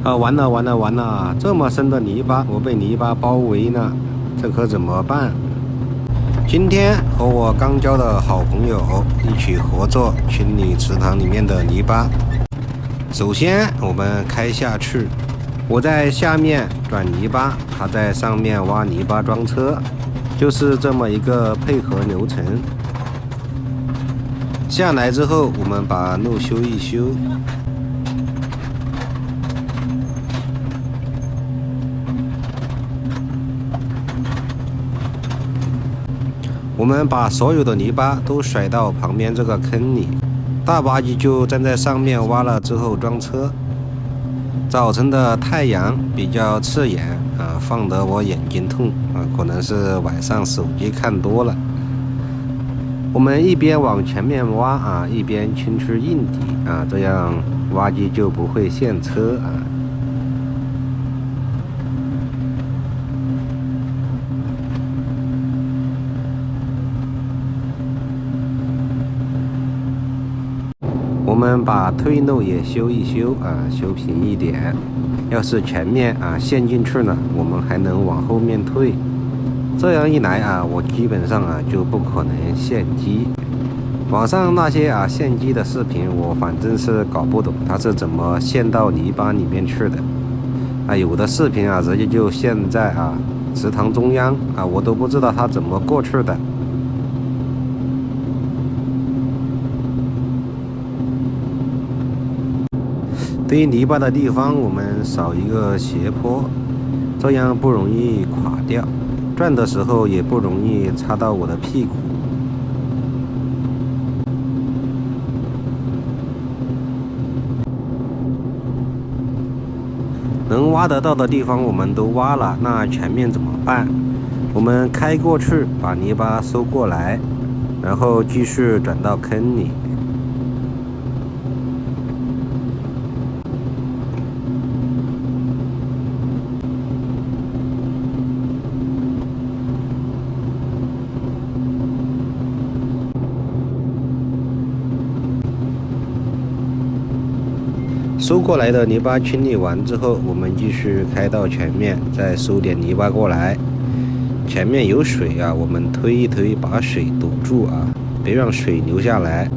啊，完了完了完了！这么深的泥巴，我被泥巴包围了，这可怎么办？今天和我刚交的好朋友一起合作清理池塘里面的泥巴。首先我们开下去，我在下面转泥巴，他在上面挖泥巴装车，就是这么一个配合流程。下来之后，我们把路修一修。我们把所有的泥巴都甩到旁边这个坑里，大挖机就站在上面挖了之后装车。早晨的太阳比较刺眼啊，放得我眼睛痛啊，可能是晚上手机看多了。我们一边往前面挖啊，一边清除硬底啊，这样挖机就不会陷车啊。我们把退路也修一修啊，修平一点。要是前面啊陷进去了，我们还能往后面退。这样一来啊，我基本上啊就不可能陷机。网上那些啊陷机的视频，我反正是搞不懂它是怎么陷到泥巴里面去的。啊，有的视频啊直接就陷在啊池塘中央啊，我都不知道它怎么过去的。堆泥巴的地方，我们扫一个斜坡，这样不容易垮掉，转的时候也不容易擦到我的屁股。能挖得到的地方我们都挖了，那前面怎么办？我们开过去，把泥巴收过来，然后继续转到坑里。收过来的泥巴清理完之后，我们继续开到前面，再收点泥巴过来。前面有水啊，我们推一推，把水堵住啊，别让水流下来。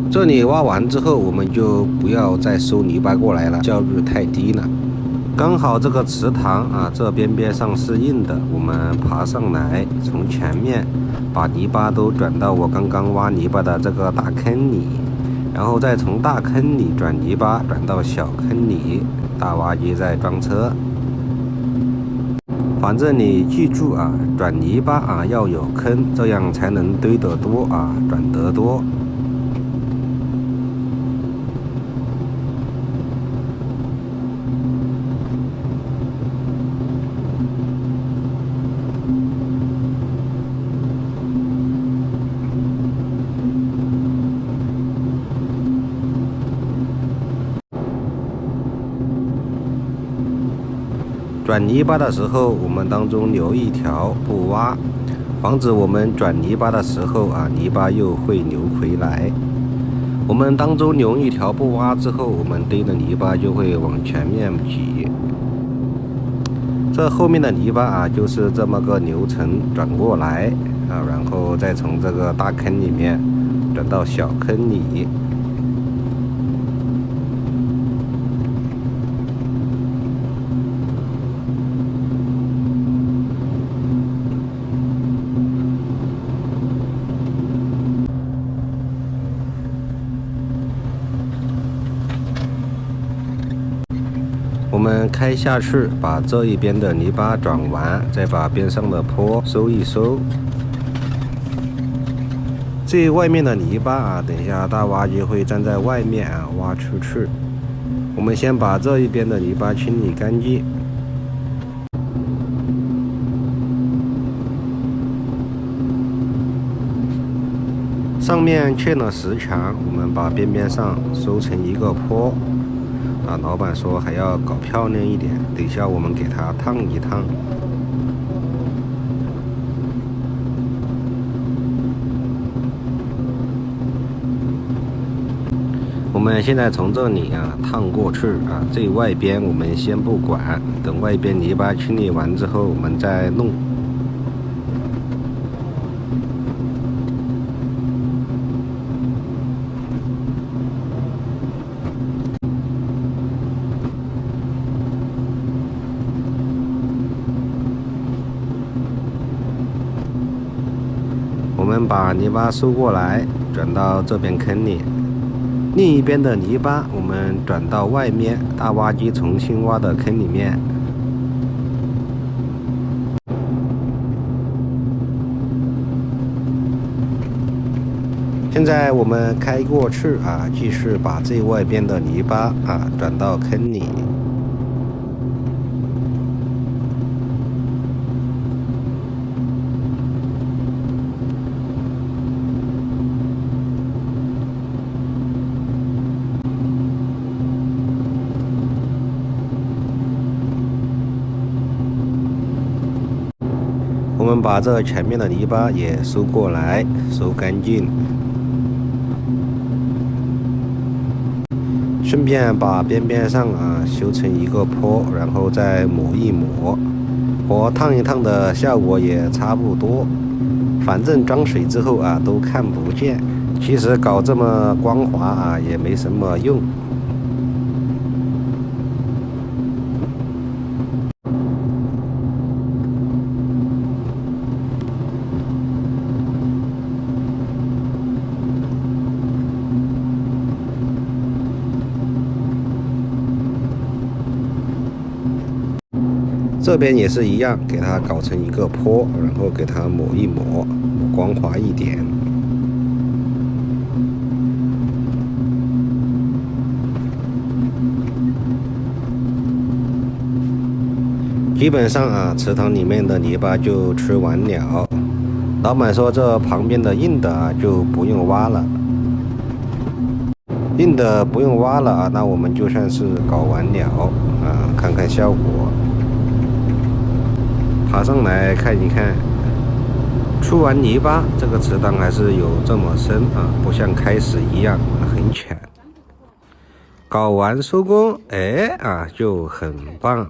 这里挖完之后，我们就不要再收泥巴过来了，效率太低了。刚好这个池塘啊，这边上是硬的，我们爬上来，从前面把泥巴都转到我刚刚挖泥巴的这个大坑里，然后再从大坑里转泥巴转到小坑里，大挖机再装车。反正你记住啊，转泥巴啊要有坑，这样才能堆得多啊，转得多。转泥巴的时候，我们当中留一条不挖，防止我们转泥巴的时候啊，泥巴又会流回来。我们当中留一条不挖之后，我们堆的泥巴就会往前面挤。这后面的泥巴啊，就是这么个流程转过来啊，然后再从这个大坑里面转到小坑里。我们开下去，把这一边的泥巴转完，再把边上的坡收一收。这外面的泥巴啊，等一下大挖机会站在外面啊挖出去。我们先把这一边的泥巴清理干净。上面嵌了石墙，我们把边边上收成一个坡。老板说还要搞漂亮一点，等一下我们给它烫一烫。我们现在从这里烫过去这外边我们先不管，等外边泥巴清理完之后我们再弄。我们把泥巴收过来，转到这边坑里。另一边的泥巴，我们转到外面大挖机重新挖的坑里面。现在我们开过去继续把这外边的泥巴转到坑里。我们把这前面的泥巴也收过来，收干净，顺便把边边上修成一个坡，然后再抹一抹，和烫一烫的效果也差不多。反正装水之后都看不见，其实搞这么光滑也没什么用。这边也是一样，给它搞成一个坡，然后给它抹一抹，光滑一点。基本上池塘里面的泥巴就吃完了。老板说这旁边的硬的就不用挖了，硬的不用挖了那我们就算是搞完了看看效果。爬上来看一看，出完泥巴，这个池塘还是有这么深不像开始一样很浅。搞完收工，就很棒。